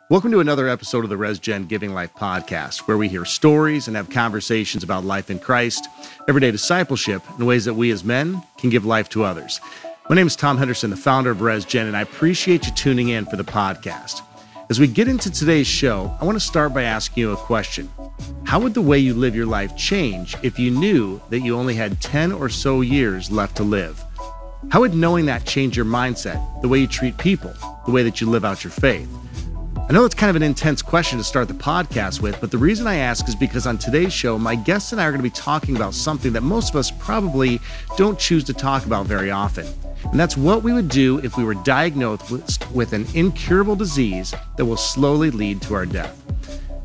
Welcome to another episode of the RESGEN Giving Life Podcast, where we hear stories and have conversations about life in Christ, everyday discipleship, and ways that we as men can give life to others. My name is Tom Henderson, the founder of RESGEN, and I appreciate you tuning in for the podcast. As we get into today's show, I want to start by asking you a question. How would the way you live your life change if you knew that you only had 10 or so years left to live? How would knowing that change your mindset, the way you treat people, the way that you live out your faith? I know it's kind of an intense question to start the podcast with, but the reason I ask is because on today's show, my guests and I are going to be talking about something that most of us probably don't choose to talk about very often. And that's what we would do if we were diagnosed with an incurable disease that will slowly lead to our death.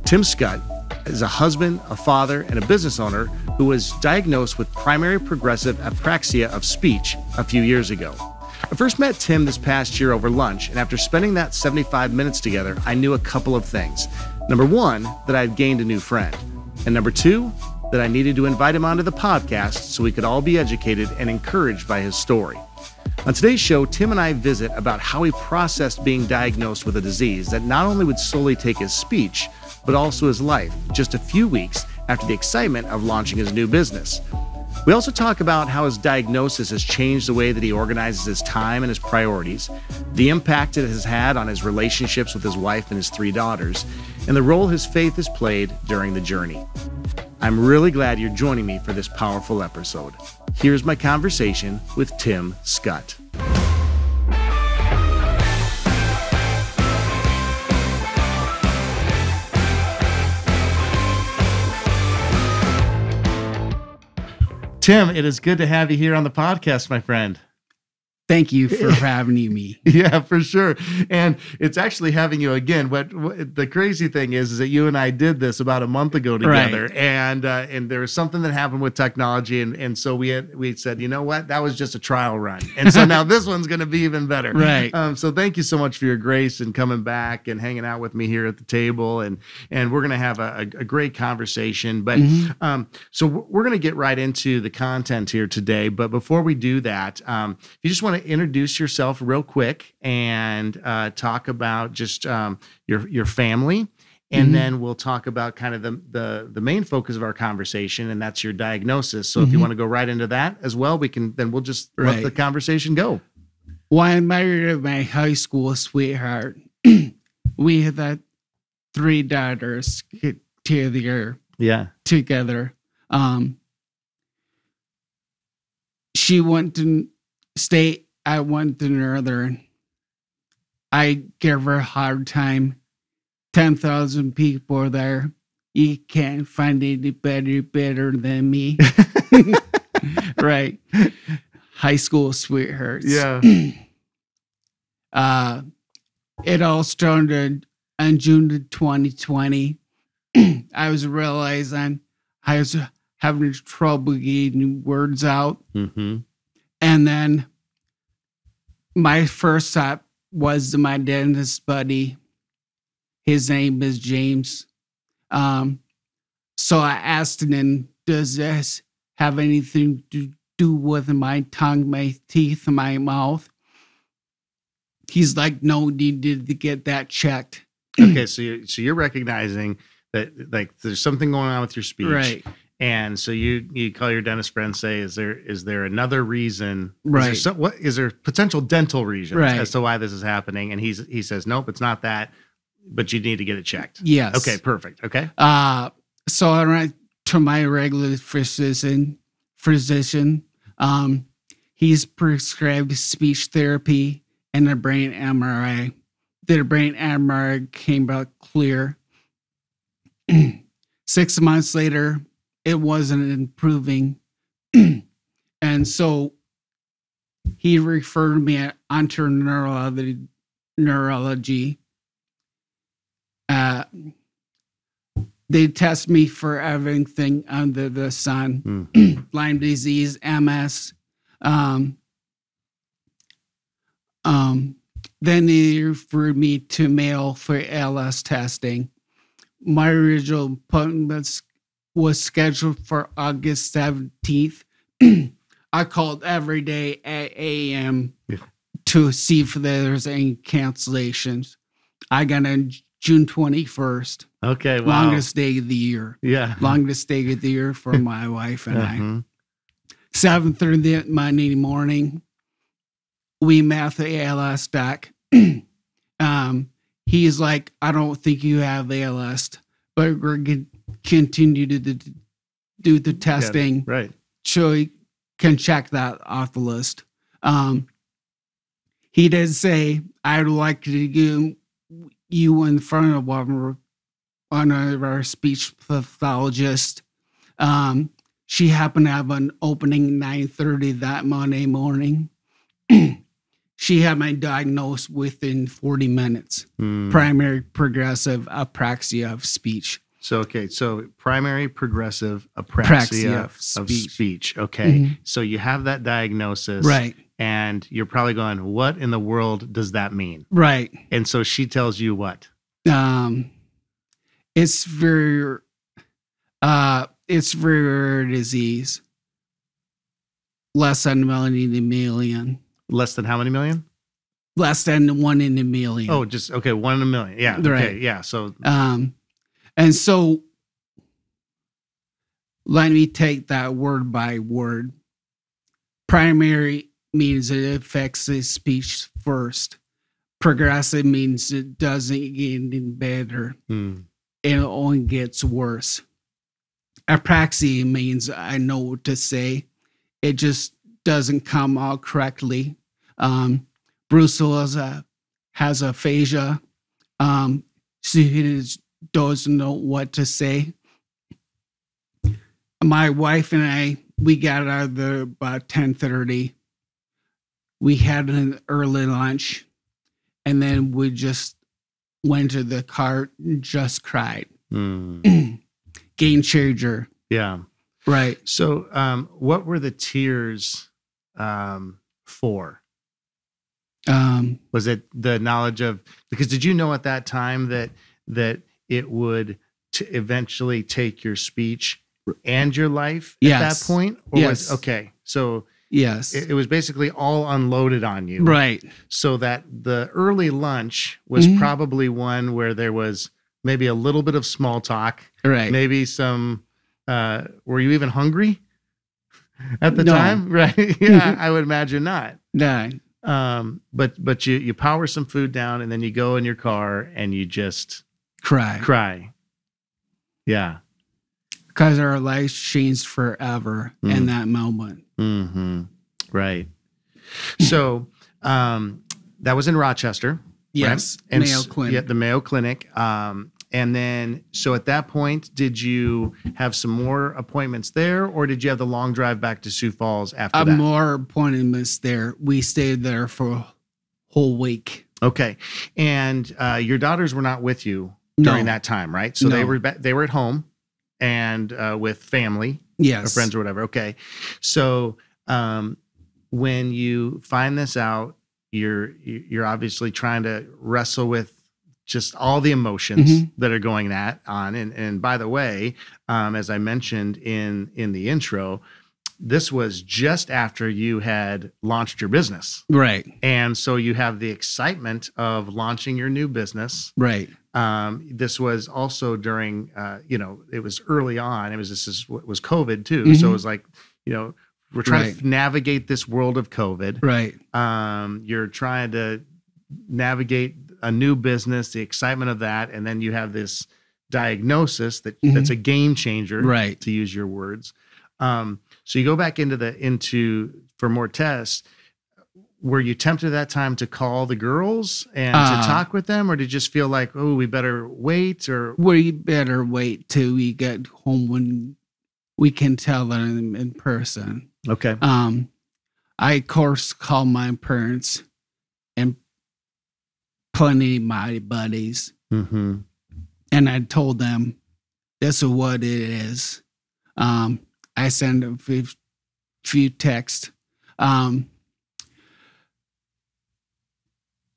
Tim Schut is a husband, a father, and a business owner who was diagnosed with primary progressive apraxia of speech a few years ago. I first met Tim this past year over lunch, and after spending that 75 minutes together, I knew a couple of things. Number one, that I had gained a new friend. And number two, that I needed to invite him onto the podcast so we could all be educated and encouraged by his story. On today's show, Tim and I visit about how he processed being diagnosed with a disease that not only would slowly take his speech, but also his life, just a few weeks after the excitement of launching his new business. We also talk about how his diagnosis has changed the way that he organizes his time and his priorities, the impact it has had on his relationships with his wife and his 3 daughters, and the role his faith has played during the journey. I'm really glad you're joining me for this powerful episode. Here's my conversation with Tim Schut. Tim, it is good to have you here on the podcast, my friend. Thank you for having me. Yeah, for sure. And it's actually having you again. What the crazy thing is that you and I did this about a month ago together, right. And there was something that happened with technology, and so we said, you know what, that was just a trial run, and so now this one's going to be even better. Right. So thank you so much for your grace and coming back and hanging out with me here at the table, and we're going to have a great conversation. But so we're going to get right into the content here today. But before we do that, if you just want to introduce yourself real quick and talk about just your family, and then we'll talk about kind of the main focus of our conversation, and that's your diagnosis. So if you want to go right into that as well, we'll just let the conversation go. Well, I married my high school sweetheart. We had 3 daughters together. Yeah. Together. She went to state. I went to Northern. I gave her a hard time. 10,000 people there. You can't find anybody better than me. Right. High school sweethearts. Yeah. It all started on June of 2020. I was realizing I was having trouble getting words out. Mm-hmm. And then my first thought was my dentist buddy. His name is James. So I asked him, does this have anything to do with my tongue, my teeth, my mouth? He's like, no, you need to get that checked. Okay, so you're recognizing that like there's something going on with your speech. Right. And so you call your dentist friend and say, is there another reason? Right. Is there potential dental reasons right. as to why this is happening? And he says, nope, it's not that, but you need to get it checked. Yes. Okay, perfect. Okay. So I went to my regular physician. He's prescribed speech therapy and a brain MRI. The brain MRI came out clear. 6 months later, it wasn't improving. And so he referred me onto neurology. They test me for everything under the sun. Lyme disease, MS. Then they referred me to Mayo for ALS testing. My original appointment was scheduled for August 17th. I called every day at 8 a.m. to see if there's any cancellations. I got a June 21st. Okay, wow. Longest day of the year. Yeah. Longest day of the year for my wife and Uh-huh. I. 7:30 Monday morning, we met at the ALS doc. He's like, I don't think you have ALS, but we're going to continue to do the testing. Right. So he can check that off the list. He did say, I'd like to give you in front of one of our speech pathologists. She happened to have an opening 9:30 that Monday morning. She had my diagnosis within 40 minutes. Primary progressive apraxia of speech. So primary progressive apraxia of speech. Okay. Mm-hmm. So you have that diagnosis. Right. And you're probably going, what in the world does that mean? Right. And so she tells you what? It's very rare disease. Less than 1 in a million. Less than how many million? Less than 1 in a million. Oh, just, okay, 1 in a million. Yeah. Right. Okay, yeah. So, and so let me take that word by word. Primary means it affects the speech first. Progressive means it doesn't get any better. And it only gets worse. Apraxia means I know what to say. It just doesn't come out correctly. Bruce has aphasia. So he doesn't know what to say. My wife and I, we got out of there about 10:30. We had an early lunch, and then we just went to the car and just cried. Game changer. Yeah. Right. So what were the tears for? Was it the knowledge of, because did you know at that time that it would eventually take your speech and your life at that point? Or yes. Okay. So yes, it was basically all unloaded on you. Right. So that the early lunch was probably one where there was maybe a little bit of small talk. Right. Maybe some, were you even hungry at the time? Right. Yeah, I would imagine not. No. But you power some food down and then you go in your car and you just cry. Yeah. Because our lives changed forever in that moment. Mm-hmm. Right. So, that was in Rochester. Yes. Right? Mayo Clinic. Yeah, the Mayo Clinic. And then, so at that point, did you have some more appointments there, or did you have the long drive back to Sioux Falls after that? More appointments there. We stayed there for a whole week. Okay. And your daughters were not with you during that time, right? So they were at home and with family, or friends or whatever. Okay. So when you find this out, you're obviously trying to wrestle with just all the emotions that are going on. And by the way, as I mentioned in the intro, this was just after you had launched your business. Right. And so you have the excitement of launching your new business. Right. This was also during, it was early on. This is what was COVID too. So it was like, we're trying to navigate this world of COVID. Right. You're trying to navigate a new business, the excitement of that, and then you have this diagnosis that's a game changer, right, to use your words. So you go back for more tests. Were you tempted at that time to call the girls and to talk with them, or did you just feel like, oh, we better wait? Or we better wait till we get home when we can tell them in person? Okay. I of course called my parents and plenty of my buddies, and I told them this is what it is. I sent a few texts.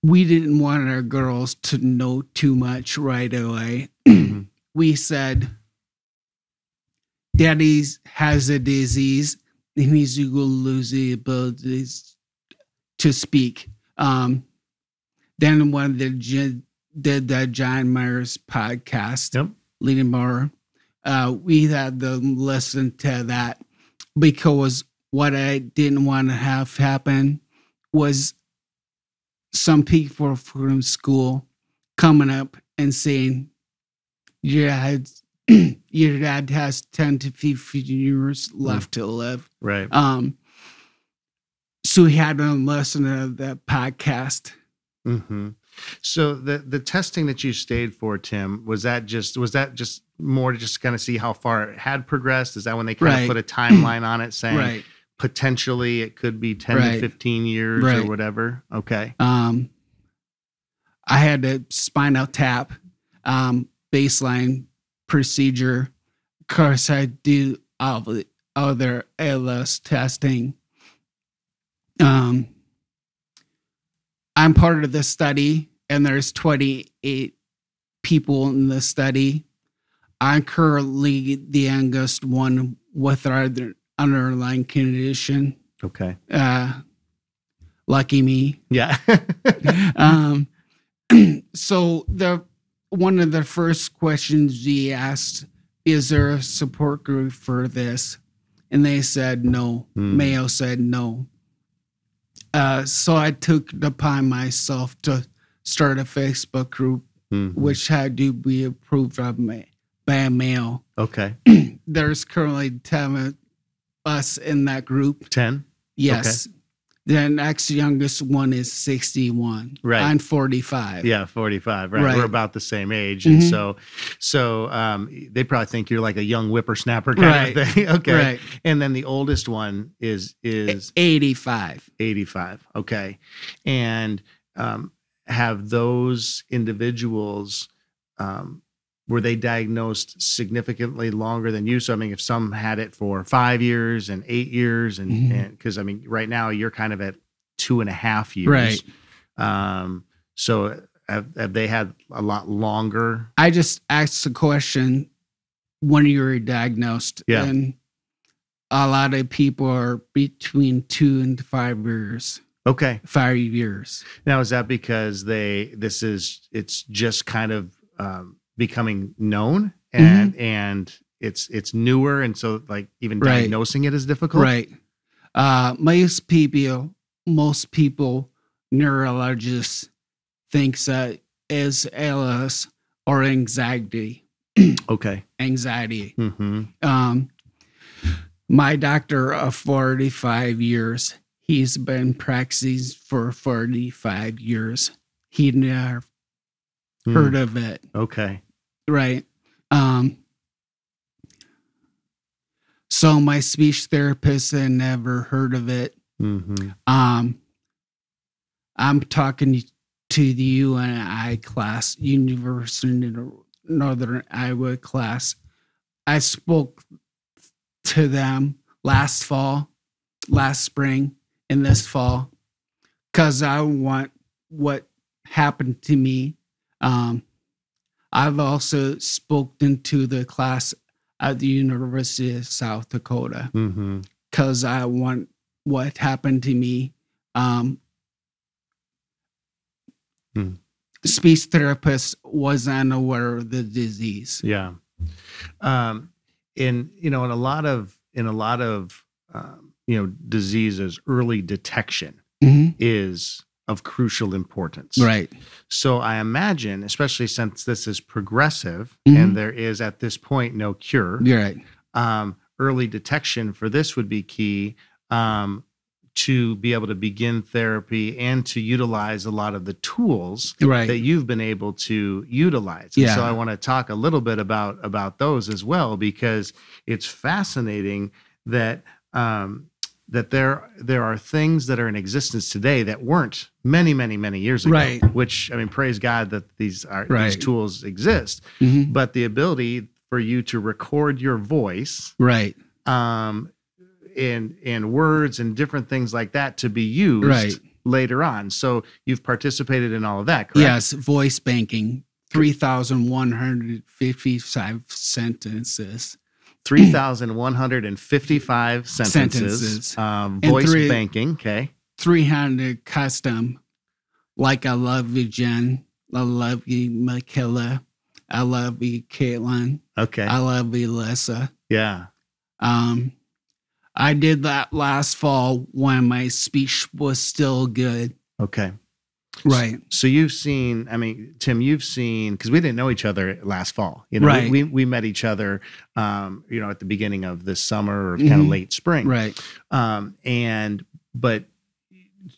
We didn't want our girls to know too much right away. We said, Daddy has a disease and he's going to lose the ability to speak. Then one of the did the John Myers podcast, Yep. Leading More. We had to listen to that because what I didn't want to have happen was some people from school coming up and saying, your dad has 10 to 15 years left to live. Right. So we had to listen to that podcast. Mm-hmm. So the testing that you stayed for, Tim, was that just more to just kind of see how far it had progressed? Is that when they kind of put a timeline on it saying potentially it could be 10 to 15 years or whatever? Okay. I had a spinal tap, baseline procedure. Of course, I do all the other ALS testing. I'm part of the study, and there's 28 people in the study. I'm currently the youngest one with our underlying condition. Okay. Lucky me. Yeah. So one of the first questions we asked, is there a support group for this? And they said no. Mayo said no. So I took it upon myself to start a Facebook group, which had to be approved by Mayo. Okay. There's currently 10 of us in that group. 10? Yes. Okay. The next youngest one is 61. Right. I'm 45. Yeah, 45. Right. We're about the same age. And so they probably think you're like a young whippersnapper kind of thing. Okay. Right. And then the oldest one is 85. 85. Okay. And have those individuals, were they diagnosed significantly longer than you? So, I mean, if some had it for 5 years and 8 years, and because, I mean, right now you're kind of at 2.5 years. Right. So have they had a lot longer? I just asked the question when you were diagnosed. Yeah. And a lot of people are between 2 and 5 years. Okay. 5 years. Now, is that because it's just kind of, becoming known and it's newer, and so like even diagnosing it is difficult. Right. Most people neurologists thinks that is ALS or anxiety. Okay. Anxiety. My doctor of 45 years, he's been practicing for 45 years. He never heard of it. Okay. Right. So my speech therapist had never heard of it. I'm talking to the UNI class, University of Northern Iowa class. I spoke to them last spring, and this fall, because I want what happened to me. I've also spoken to the class at the University of South Dakota because I want what happened to me. Speech therapist was unaware of the disease. Yeah. In a lot of diseases, early detection is of crucial importance. Right. So I imagine, especially since this is progressive and there is at this point no cure, right. Early detection for this would be key to be able to begin therapy and to utilize a lot of the tools that you've been able to utilize. And so I want to talk a little bit about those as well, because it's fascinating that that there are things that are in existence today that weren't many, many, many years ago. Right. Which, I mean, praise God that these tools exist. But the ability for you to record your voice, in words and different things like that to be used later on. So you've participated in all of that, correct? Yes, voice banking, 3,155 sentences. 3,155 sentences. Voice banking, okay. 300 custom, like I love you, Jen. I love you, Michaela. I love you, Caitlin. Okay. I love you, Alyssa. Yeah. I did that last fall when my speech was still good. Okay. Right. So you've seen, I mean, Tim, you've seen, because we didn't know each other last fall. You know, Right. we met each other, you know, at the beginning of this summer or kind of late spring. Right. But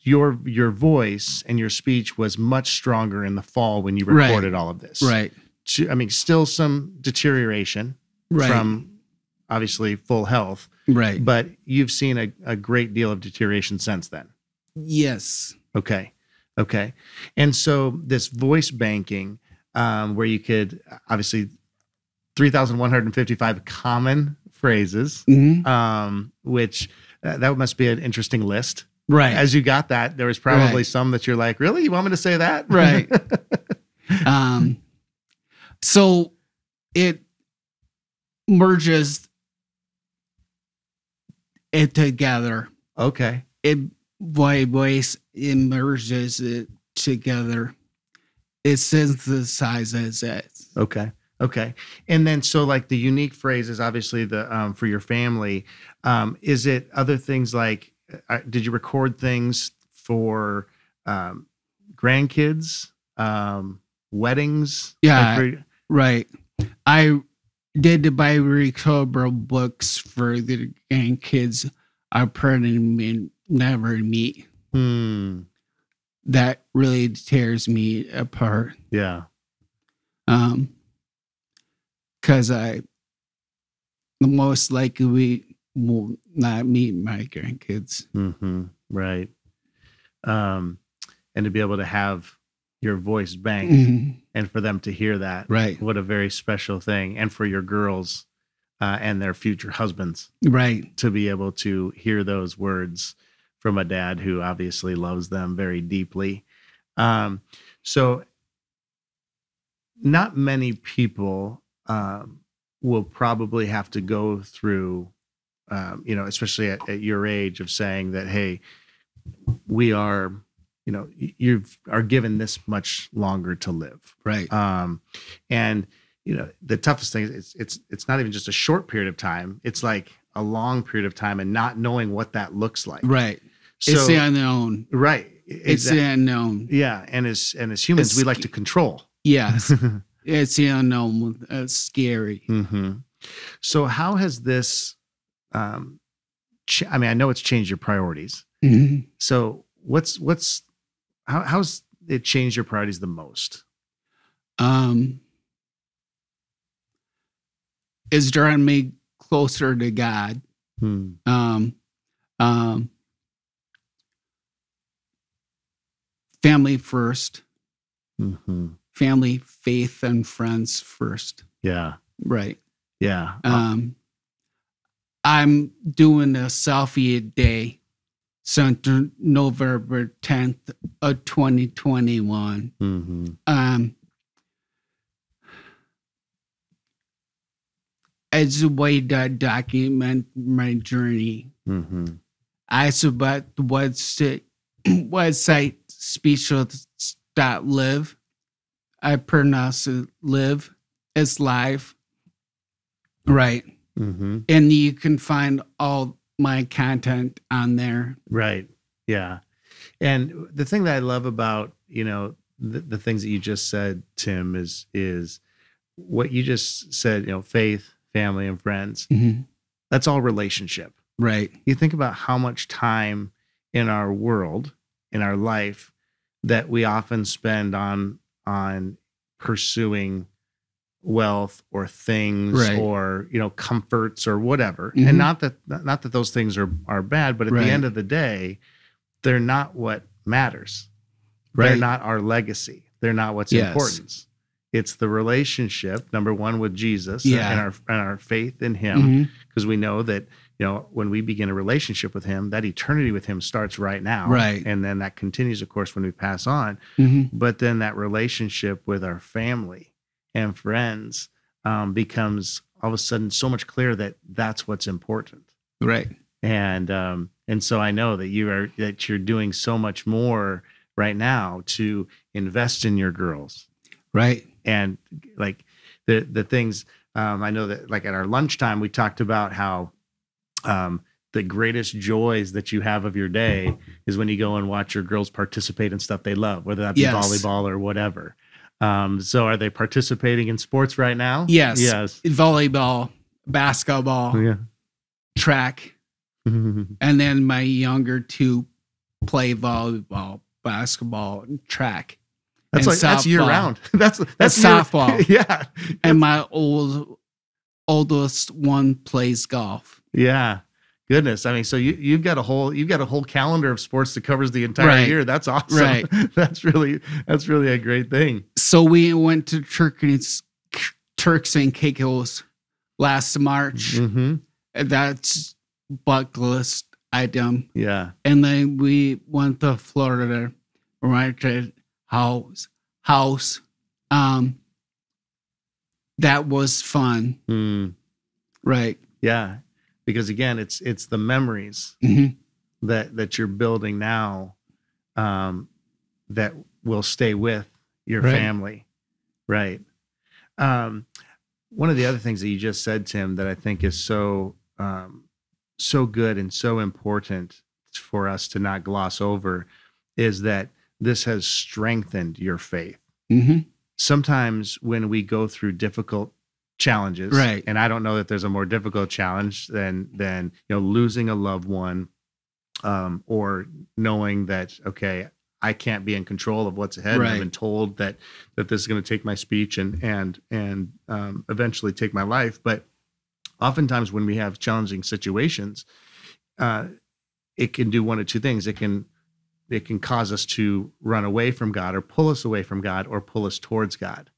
your voice and your speech was much stronger in the fall when you recorded all of this. Right. I mean, still some deterioration from obviously full health. Right. But you've seen a great deal of deterioration since then. Yes. Okay. And so this voice banking, where you could obviously 3,155 common phrases, which that must be an interesting list. Right. As you got that, there was probably some that you're like, really? You want me to say that? Right. So it merges it together. Okay. My voice merges it together. It synthesizes it. Okay. And then, so like the unique phrases, obviously the, for your family, is it other things like, did you record things for, grandkids, weddings? Yeah. Like right. I did the bi-recoverable books for the grandkids I probably never meet. That really tears me apart. Yeah. Because I most likely will not meet my grandkids. Right. And to be able to have your voice banked and for them to hear that. Right. What a very special thing. And for your girls and their future husbands. Right. To be able to hear those words from a dad who obviously loves them very deeply. So not many people will probably have to go through, you know, especially at your age, of saying that, hey, we are, you know, you are given this much longer to live. Right. And, you know, the toughest thing is it's not even just a short period of time. It's like a long period of time and not knowing what that looks like. Right. So, it's the unknown. Right. It's the unknown. Yeah. And as humans, we like to control. Yes. It's the unknown. It's scary. So how has this, I mean, I know it's changed your priorities. So how's it changed your priorities the most? It's drawing me closer to God. Family first. Family, faith, and friends first. Yeah. Right. Yeah. I'm doing a selfie day since November 10th of 2021. As a way to document my journey. I submit the website speechless.live. I pronounce it live. It's live. Right. And you can find all my content on there. Right. Yeah. And the thing that I love about, you know, the things that you just said, Tim, is what you just said, you know, faith, family, and friends. That's all relationship. Right. You think about how much time in our world, in our life, that we often spend on pursuing wealth or things, or, you know, comforts or whatever. And not that those things are bad, but at the end of the day, they're not what matters. They're not our legacy. They're not what's important. It's the relationship, number one, with Jesus and our faith in him, because we know that, you know, when we begin a relationship with him, that eternity with him starts right now. Right. And then that continues, of course, when we pass on. But then that relationship with our family and friends becomes all of a sudden so much clearer that that's what's important. Right. And so I know that you're doing so much more right now to invest in your girls. Right. And like the things, I know that like at our lunchtime, we talked about how the greatest joys that you have of your day is when you go and watch your girls participate in stuff they love, whether that be volleyball or whatever. So are they participating in sports right now? Yes. Yes. Volleyball, basketball, track. And then my younger two play volleyball, basketball, and track. That's year round. That's softball. Yeah. And my oldest one plays golf. Yeah. Goodness. I mean, so you've got a whole calendar of sports that covers the entire year. That's awesome. Right. That's really a great thing. So we went to Turks and Caicos last March. Mm-hmm. That's bucket list item. Yeah. And then we went to Florida, rented house. That was fun. Right. Yeah. Because again, it's the memories that you're building now that will stay with your family. Right. One of the other things that you just said, Tim, that I think is so good and so important for us to not gloss over is that this has strengthened your faith. Sometimes when we go through difficult challenges, right, and I don't know that there's a more difficult challenge than losing a loved one, or knowing that, okay, I can't be in control of what's ahead. Right. I've been told that this is going to take my speech and eventually take my life. But oftentimes when we have challenging situations, it can do one of two things. It can cause us to run away from God, or pull us away from God, or pull us towards God.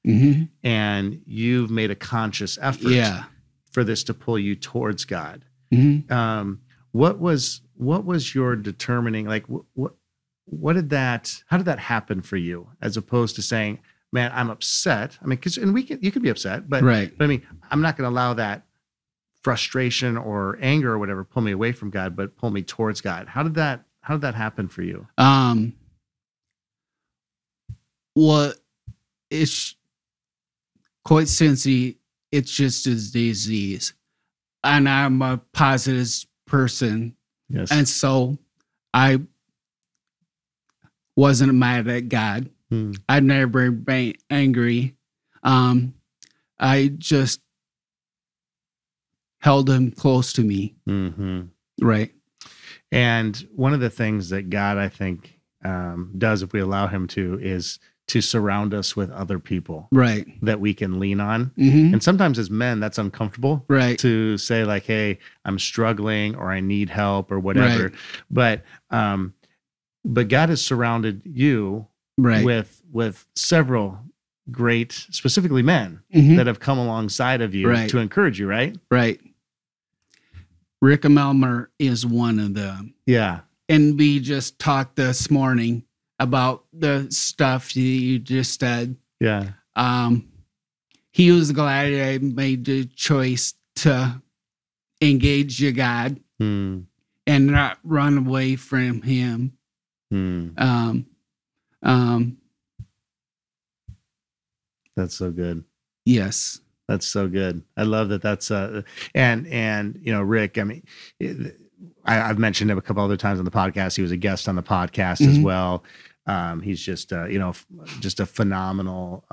And you've made a conscious effort for this to pull you towards God. What was your determining, like, how did that happen for you, as opposed to saying, man, I'm upset? I mean, you could be upset, but I mean, I'm not going to allow that frustration or anger or whatever pull me away from God, but pull me towards God. How did that happen for you? Well, it's quite simply, it's just a disease, and I'm a positive person. Yes. And so I wasn't mad at God. I'd never been angry. I just held him close to me. Right. And one of the things that God, I think, does, if we allow him to, is to surround us with other people, right, that we can lean on. And sometimes as men, that's uncomfortable, right, to say like, hey, I'm struggling, or I need help, or whatever. Right. But God has surrounded you with several great, specifically men, that have come alongside of you to encourage you, right? Right. Rick Melmer is one of them. Yeah. And we just talked this morning about the stuff you just said. Yeah. He was glad I made the choice to engage your God and not run away from him. That's so good. Yes. That's so good. I love that. That's and Rick, I mean, I've mentioned him a couple other times on the podcast. He was a guest on the podcast as well. He's just just a phenomenal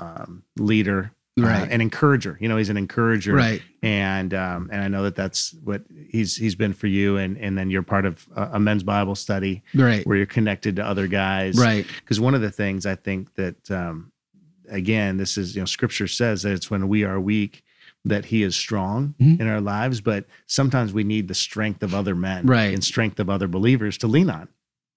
leader, an encourager. He's an encourager, right? And I know that that's what he's been for you. And then you're part of a men's Bible study, right, where you're connected to other guys, right? Because one of the things I think that again, this is, Scripture says that it's when we are weak that he is strong in our lives, but sometimes we need the strength of other men, and strength of other believers to lean on.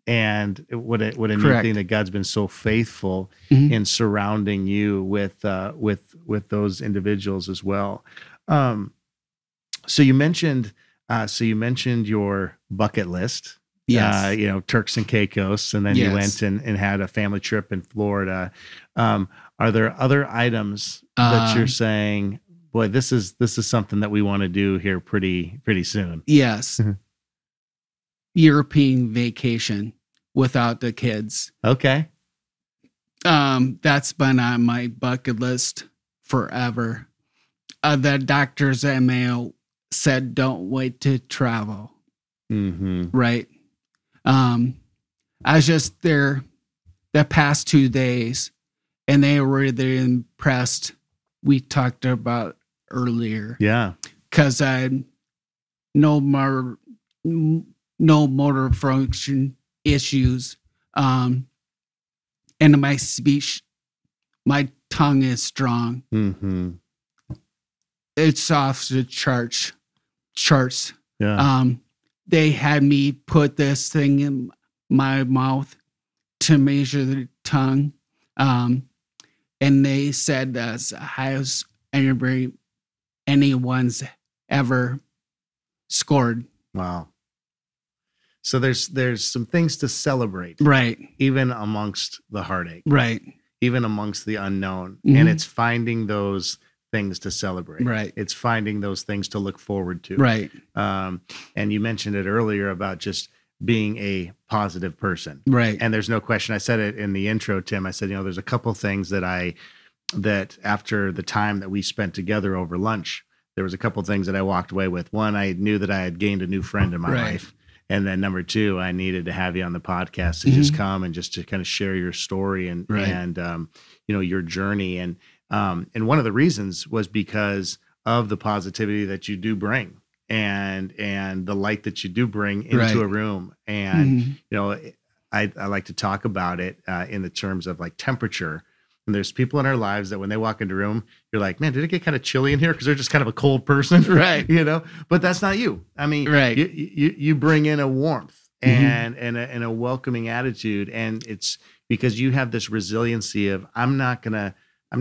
And what a neat thing that God's been so faithful in surrounding you with those individuals as well. So you mentioned your bucket list. Yes. Turks and Caicos, and then you went and had a family trip in Florida. Are there other items that you're saying, boy, this is something that we want to do here pretty soon? Yes. European vacation without the kids. Okay. That's been on my bucket list forever. The doctors at Mayo said, don't wait to travel. Mm-hmm. Right. I was just there the past 2 days, and they were really impressed. We talked about earlier. Yeah. Because I had no motor function issues. And my speech, my tongue is strong. Mm-hmm. It's off the charts. Yeah. They had me put this thing in my mouth to measure the tongue. And they said that's the highest anyone's ever scored. Wow. So there's some things to celebrate. Right. Even amongst the heartache. Right. Even amongst the unknown. Mm-hmm. And it's finding those things to celebrate. Right. It's finding those things to look forward to. Right. And you mentioned it earlier about just being a positive person. Right. And there's no question. I said it in the intro, Tim. I said, there's a couple things that after the time that we spent together over lunch, there was a couple things that I walked away with. One, I knew that I had gained a new friend in my life. And then number two, I needed to have you on the podcast to just come and just to kind of share your story and your journey. And one of the reasons was because of the positivity that you do bring and the light that you do bring into a room. And, I like to talk about it in the terms of like temperature. And there's people in our lives that when they walk into a room, you're like, man, did it get kind of chilly in here? Because they're just kind of a cold person. Right. But that's not you. I mean, you bring in a warmth and a welcoming attitude. And it's because you have this resiliency of, I'm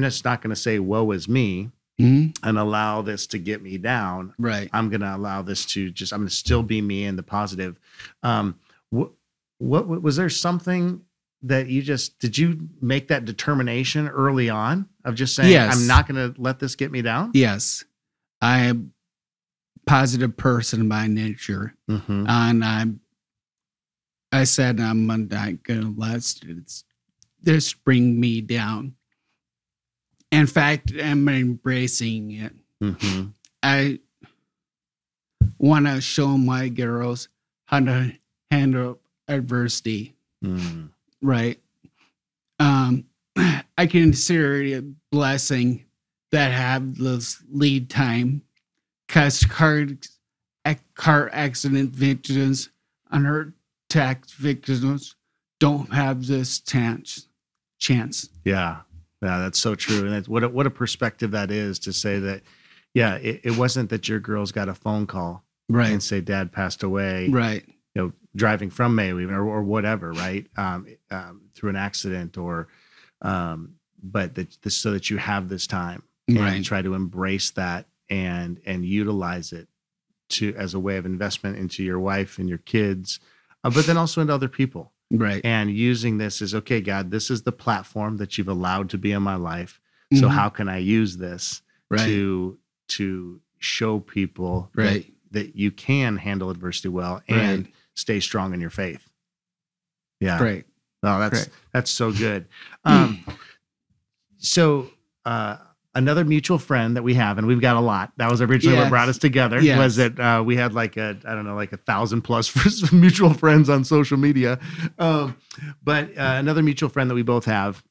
just not going to say, woe is me and allow this to get me down. Right. I'm going to allow this to I'm going to still be me in the positive. What was there something that did you make that determination early on of just saying, yes, I'm not going to let this get me down? Yes. I am a positive person by nature. Mm-hmm. And I said, I'm not going to let this bring me down. In fact, I'm embracing it. Mm-hmm. I want to show my girls how to handle adversity. Mm. Right. I consider it a blessing that have this lead time because car accident victims and heart attack victims don't have this chance. Yeah, that's so true. And what a perspective that is to say that, it wasn't that your girls got a phone call and say dad passed away. Right. Driving from Mayo even or whatever, right? Through an accident or, but so that you have this time and try to embrace that and utilize it as a way of investment into your wife and your kids, but then also into other people. Right. And using this as, okay, God, this is the platform that you've allowed to be in my life. So how can I use this to show people that you can handle adversity well and stay strong in your faith. Yeah. Great. No, that's so good. So another mutual friend that we have, and we've got a lot. That was originally what brought us together. Yes. Was that we had like 1,000 plus mutual friends on social media. But another mutual friend that we both have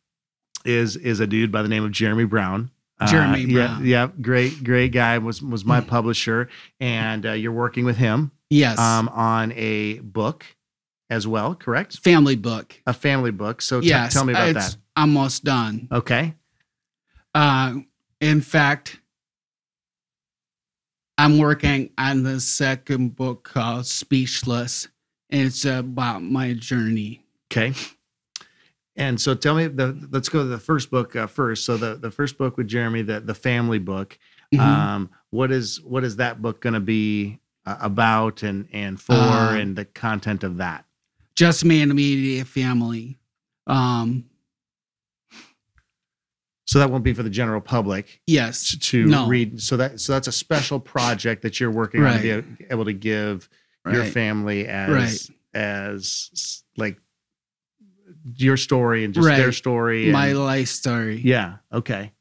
is a dude by the name of Jeremy Brown. Jeremy Brown. Yeah, great guy. Was my publisher, and you're working with him. Yes. On a book as well, correct? Family book. A family book. So yes, tell me about it's that. Almost done. Okay. In fact, I'm working on the second book called Speechless, and it's about my journey. Okay. And so tell me, let's go to the first book first. So the first book with Jeremy, the family book, what is that book going to be about and for and the content of that? Just me and immediate family. So that won't be for the general public. Yes. To read. So that's a special project that you're working on to be able to give your family as like your story and just their story. And, my life story. Yeah. Okay.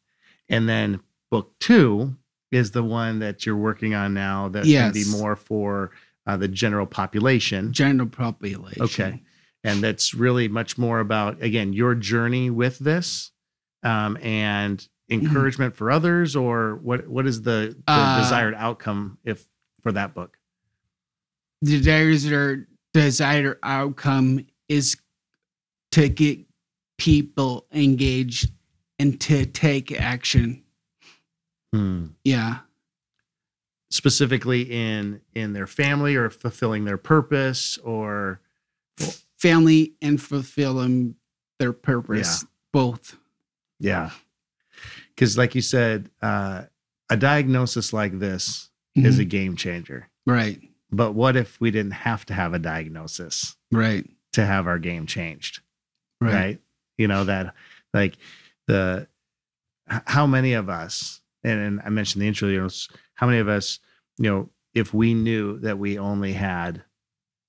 And then book 2 is the one that you're working on now. That's going to be more for the general population. General population. Okay. And that's really much more about, again, your journey with this and encouragement for others, or what is the desired outcome for that book? The desired outcome is to get people engaged and to take action. Yeah. Specifically in their family or fulfilling their purpose, or family and fulfilling their purpose. Yeah. Both. Yeah. Because like you said, a diagnosis like this is a game changer. Right. But what if we didn't have to have a diagnosis to have our game changed? Right. You know, that like how many of us, and I mentioned the intro, you know, how many of us, you know, if we knew that we only had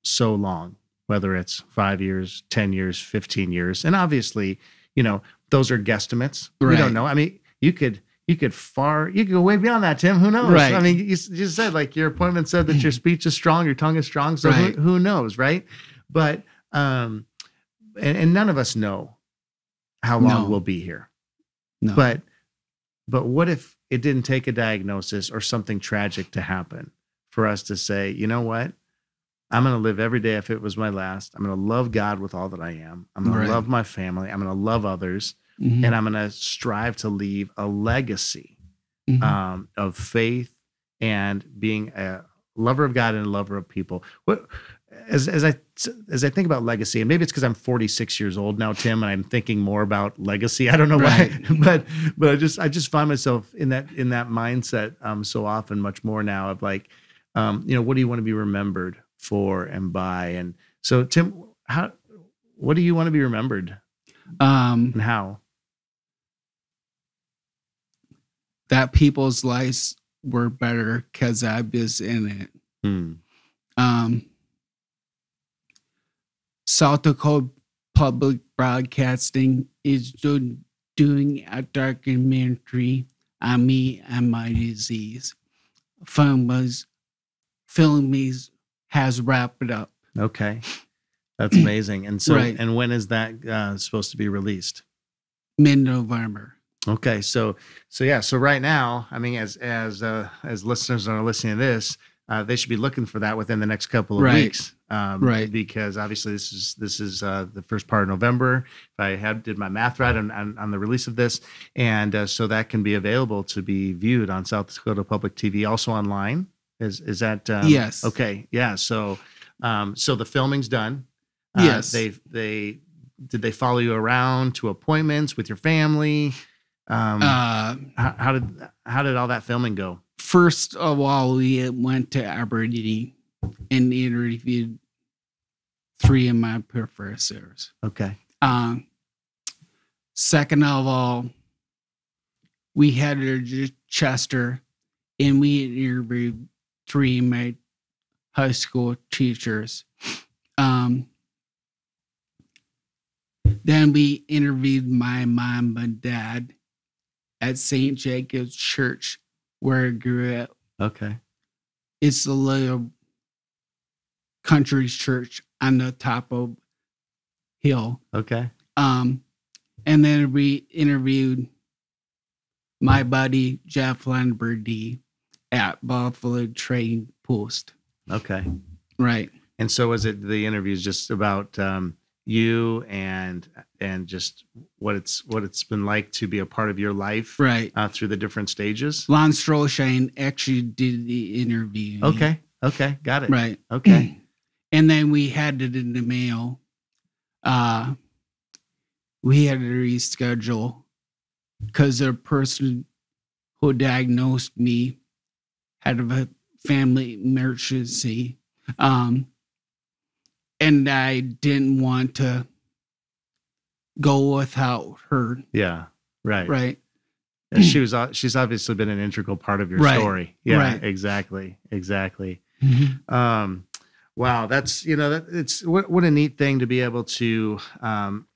so long, whether it's 5 years, 10 years, 15 years, and obviously, you know, those are guesstimates. We don't know. I mean, you could go way beyond that, Tim. Who knows? Right. I mean, you just said, like, your appointment said that your speech is strong, your tongue is strong. So who knows, right? But, and none of us know how long we'll be here. No. But what if it didn't take a diagnosis or something tragic to happen for us to say, you know what? I'm going to live every day if it was my last. I'm going to love God with all that I am. I'm going to love my family. I'm going to love others. And I'm going to strive to leave a legacy of faith and being a lover of God and a lover of people. As I think about legacy, and maybe it's because I'm 46 years old now, Tim, and I'm thinking more about legacy. I don't know why, but I just find myself in that mindset so often, much more now, of like, you know, what do you want to be remembered for and by? And so, Tim, what do you want to be remembered? And how? That people's lives were better because I was in it. South Dakota Public Broadcasting is doing a documentary on me and my disease. Filming has wrapped it up. Okay. That's amazing. And so, and when is that supposed to be released? Mid-November. Okay. So right now, I mean, as listeners are listening to this, they should be looking for that within the next couple of weeks. Because obviously this is the first part of November. If I did my math right on the release of this. And so that can be available to be viewed on South Dakota Public TV, also online. Is that? Yes. Okay. Yeah. So the filming's done. Yes. Did they follow you around to appointments with your family? How did all that filming go? First of all, we went to Aberdeen and interviewed 3 of my professors. Okay. Second of all, we had Chester, and we interviewed 3 of my high school teachers. Then we interviewed my mom and dad at St. Jacob's Church, where I grew up. Okay. It's a little country church on the top of hill. Okay. And then we interviewed my buddy Jeff Lamberty at Buffalo Trading Post. Okay. Right. And so was it the interviews just about you and just what it's been like to be a part of your life, right? Through the different stages. Lon Strolshine actually did the interview. Okay, got it. Right. Okay. And then we had it in the mail. We had to reschedule because the person who diagnosed me had a family emergency. And I didn't want to go without her. Yeah, right. Right. And she's obviously been an integral part of your story. Yeah, right. Exactly. Mm-hmm. Wow, that's it's what a neat thing to be able to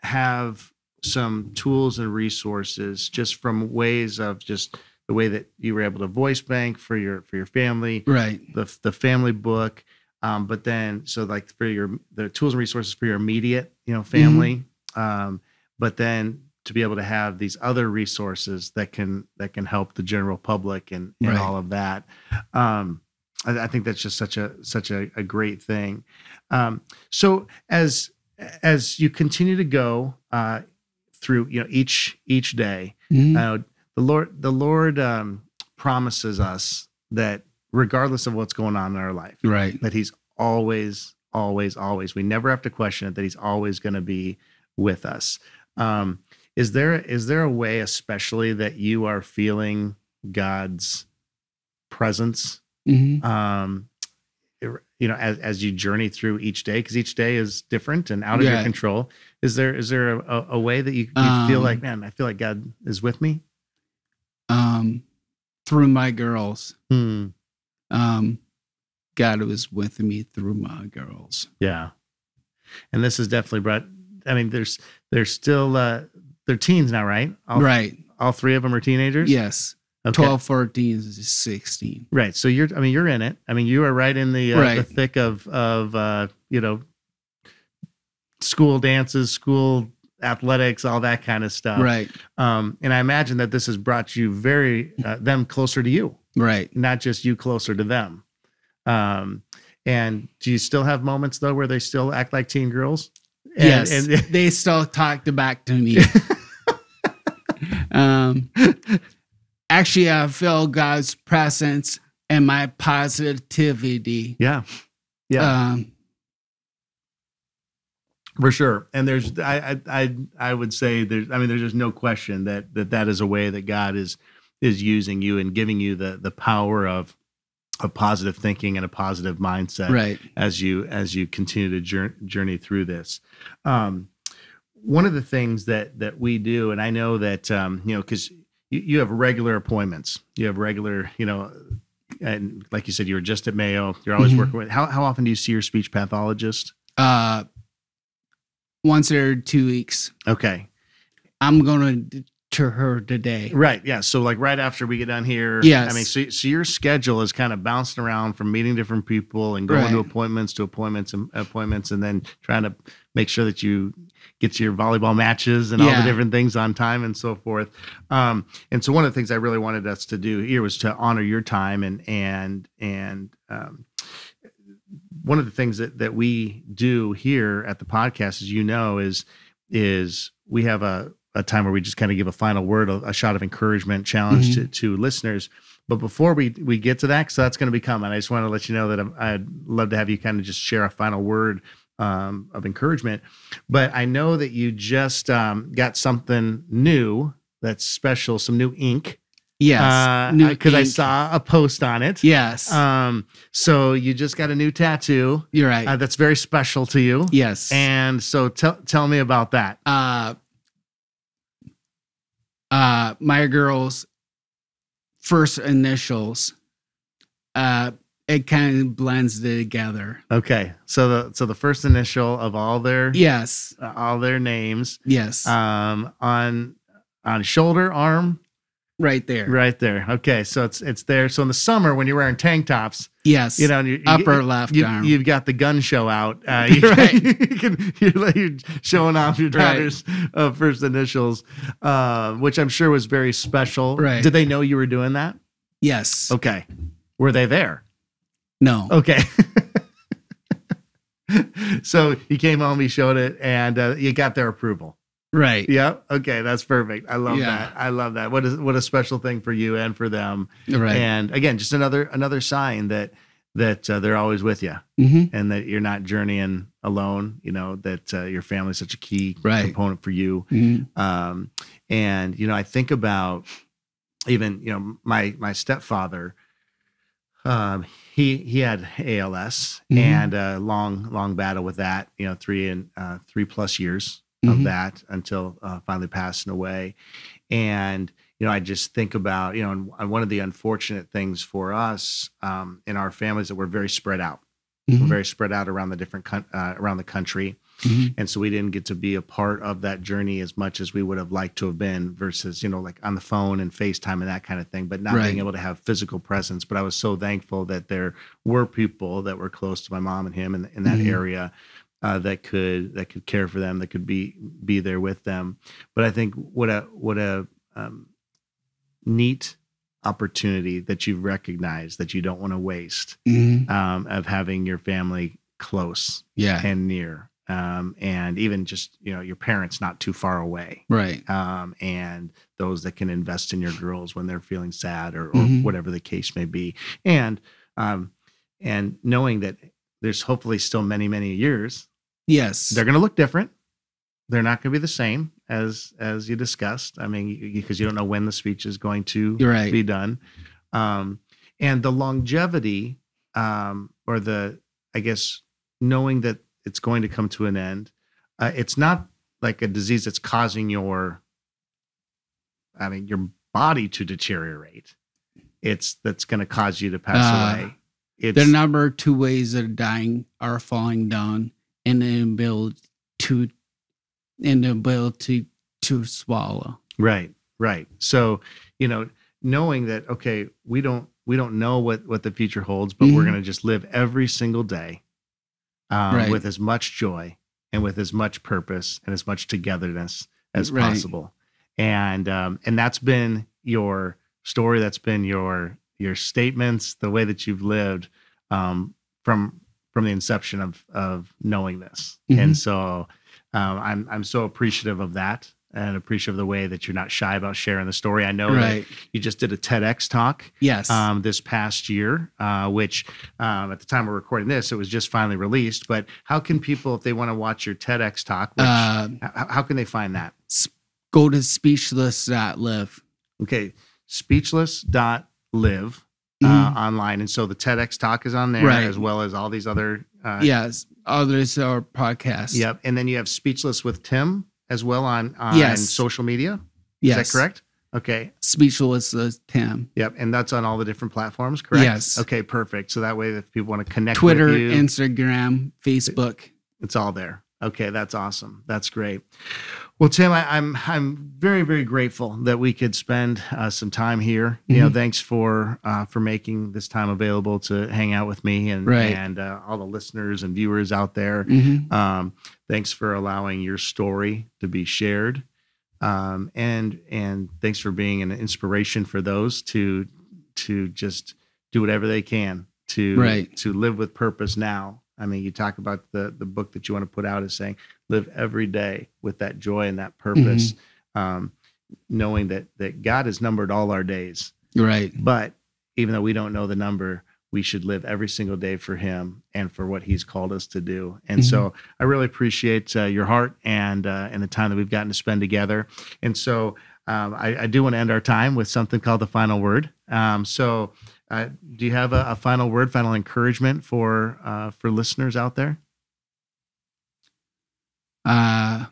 have some tools and resources just from ways of just the way that you were able to voice bank for your family, Right. The family book, but then so like for the tools and resources for your immediate family, but then to be able to have these other resources that can help the general public and Right. all of that. I think that's just such a great thing. So as you continue to go through each day, the Lord promises us that regardless of what's going on in our life, Right. that He's always, we never have to question it, that He's always going to be with us. Is there a way, especially that you are feeling God's presence? As you journey through each day, because each day is different and out of your control. Is there a way that you feel like, man, I feel like God is with me? Through my girls. God was with me through my girls. Yeah. And this has definitely brought, they're still, they're teens now, right? Right. All three of them are teenagers? Yes. Okay. 12, 14, 16. Right. So you're in it. You are right in the thick of school dances, school athletics, all that kind of stuff. Right. And I imagine that this has brought you them closer to you. Right. Not just you closer to them. And do you still have moments though, where they still act like teen girls? Yes. And they still talk back to me. Actually, I feel God's presence and my positivity. Yeah. For sure. And there's, I would say there's just no question that is a way that God is using you and giving you the power of positive thinking and a positive mindset, right, as you continue to journey through this. One of the things that we do, and I know that, because you have regular appointments, you have regular, and like you said, you were just at Mayo, you're always working with, how often do you see your speech pathologist? Once every 2 weeks. Okay. I'm going to her today. Right. Yeah. So like right after we get done here. Yes. So your schedule is kind of bouncing around from meeting different people and going to appointments and then trying to make sure that you get to your volleyball matches and all the different things on time and so forth. And so one of the things I really wanted us to do here was to honor your time and one of the things that we do here at the podcast, as is we have a time where we just kind of give a final word, a shot of encouragement, challenge to listeners. But before we get to that, so that's going to be coming, I just want to let you know that I'd love to have you kind of just share a final word of encouragement. But I know that you just got something new that's special, some new ink. Yes. Because I saw a post on it. Yes. So you just got a new tattoo. You're right. That's very special to you. Yes. And so tell me about that. My girl's first initials, it kind of blends together. Okay. So the first initial of all their names. Yes. On shoulder, arm. Right there. Right there. Okay. So it's there. So in the summer when you're wearing tank tops. Yes. Upper left arm. You've got the gun show out. You're showing off your daughter's first initials, which I'm sure was very special. Right. Did they know you were doing that? Yes. Okay. Were they there? No. Okay. So you came home, you showed it, and you got their approval. Right. Yeah. Okay. That's perfect. I love that. I love that. What a special thing for you and for them. Right. And again, just another sign that they're always with you and that you're not journeying alone, that your family's such a key component for you. And, I think about even, my stepfather, he had ALS and a long battle with that, 3+ years of that until finally passing away. And, I just think about, and one of the unfortunate things for us in our families that we're very spread out. We're very spread out around the different around the country. And so we didn't get to be a part of that journey as much as we would have liked to have been versus, like on the phone and FaceTime and that kind of thing, but not being able to have physical presence. But I was so thankful that there were people that were close to my mom and him in that area that could care for them, that could be there with them. But I think what a neat opportunity that you've recognized that you don't want to waste of having your family close and near. And even just, your parents not too far away. Right. And those that can invest in your girls when they're feeling sad or whatever the case may be. And knowing that there's hopefully still many, many years. Yes. They're going to look different. They're not going to be the same as you discussed. I mean, because you don't know when the speech is going to be done. And the longevity, or knowing that it's going to come to an end. It's not like a disease that's causing your body to deteriorate. That's going to cause you to pass away. The number 2 ways of dying are falling down and the ability to swallow. Right. So, knowing that, okay, we don't know what the future holds, but we're going to just live every single day with as much joy and with as much purpose and as much togetherness as possible. And that's been your story. That's been your statements, the way that you've lived from the inception of knowing this. And so I'm so appreciative of that and appreciative of the way that you're not shy about sharing the story. I know that you just did a TEDx talk this past year, which at the time we're recording this, it was just finally released. But how can people, if they want to watch your TEDx talk, how can they find that? Go to speechless.live. Okay, speechless.live online. And so the TEDx talk is on there as well as all these other. Others are podcasts. Yep. And then you have Speechless with Tim as well on social media. Is that correct? Okay. Speechless with Tim. Yep. And that's on all the different platforms, correct? Yes. Okay, perfect. So that way if people want to connect Twitter, with you. Instagram, Facebook. It's all there. Okay, that's awesome. That's great. Well, Tim, I'm very, very grateful that we could spend some time here. Thanks for making this time available to hang out with me and all the listeners and viewers out there. Thanks for allowing your story to be shared, and thanks for being an inspiration for those to just do whatever they can to live with purpose now. I mean, you talk about the book that you want to put out is saying, live every day with that joy and that purpose, knowing that God has numbered all our days. Right. But even though we don't know the number, we should live every single day for him and for what he's called us to do. And so I really appreciate your heart and the time that we've gotten to spend together. And so I do want to end our time with something called the final word. Do you have a final word, final encouragement for listeners out there? I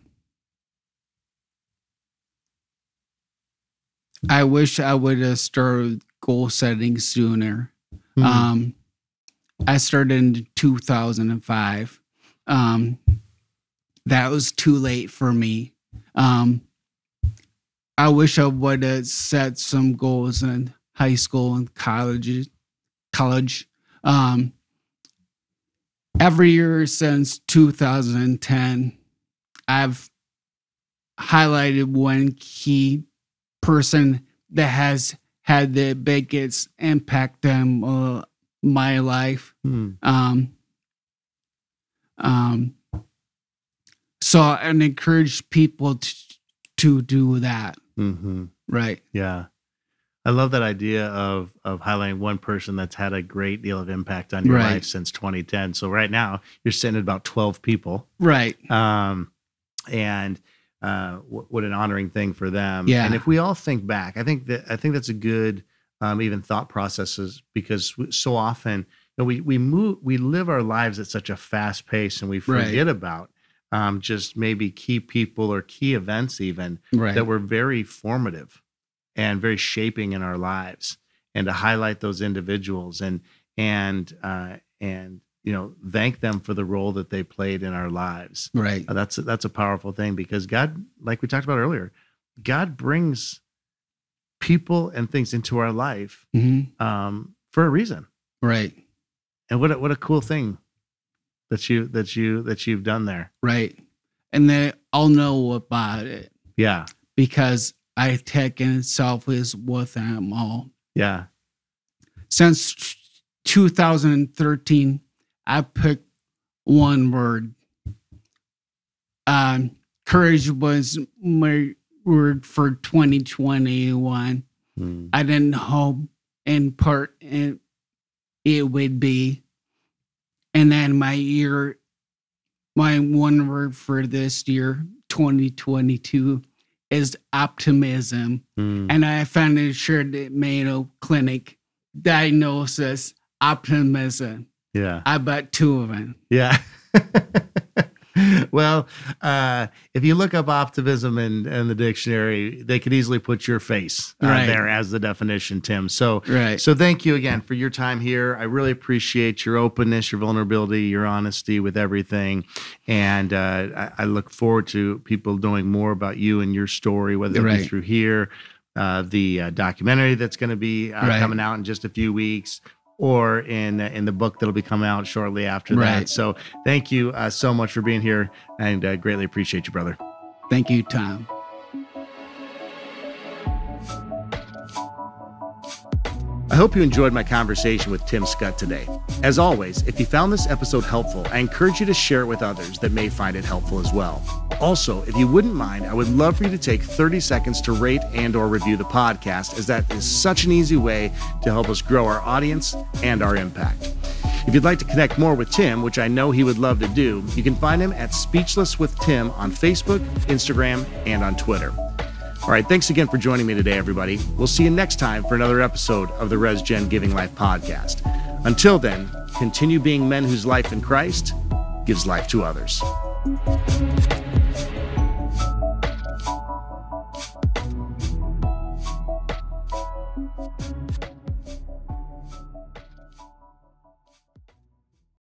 wish I would have started goal setting sooner. I started in 2005. That was too late for me. I wish I would have set some goals in high school and college. Every year since 2010, I've highlighted one key person that has had the biggest impact on my life. So I encourage people to do that. Right. Yeah. I love that idea of highlighting one person that's had a great deal of impact on your life since 2010. So right now you're sitting at about 12 people. Right. And what an honoring thing for them. Yeah. And if we all think back, I think that's a good even thought processes, because so often we live our lives at such a fast pace and we forget about just maybe key people or key events even that were very formative and very shaping in our lives, and to highlight those individuals and thank them for the role that they played in our lives. Right. That's a powerful thing, because God, like we talked about earlier, God brings people and things into our life for a reason. Right. And what a cool thing that you've done there. Right. And they all know about it. Yeah. Because I've taken selfies with them all. Yeah. Since 2013, I picked one word. Courage was my word for 2021. I didn't hope in part it would be. And then my one word for this year, 2022, is optimism. And I found it shared at Mayo Clinic diagnosis, optimism. Yeah. I bet 2 of them. Yeah. Well, if you look up optimism in the dictionary, they could easily put your face there as the definition, Tim. So thank you again for your time here. I really appreciate your openness, your vulnerability, your honesty with everything. And I look forward to people knowing more about you and your story, whether it be through here, the documentary that's going to be coming out in just a few weeks, or in the book that'll be coming out shortly after that. So thank you so much for being here, and greatly appreciate you, brother. Thank you, Tom. I hope you enjoyed my conversation with Tim Schut today. As always, if you found this episode helpful, I encourage you to share it with others that may find it helpful as well. Also, if you wouldn't mind, I would love for you to take 30 seconds to rate and or review the podcast, as that is such an easy way to help us grow our audience and our impact. If you'd like to connect more with Tim, which I know he would love to do, you can find him at Speechless with Tim on Facebook, Instagram, and on Twitter. All right, thanks again for joining me today, everybody. We'll see you next time for another episode of the RESGEN Giving Life Podcast. Until then, continue being men whose life in Christ gives life to others.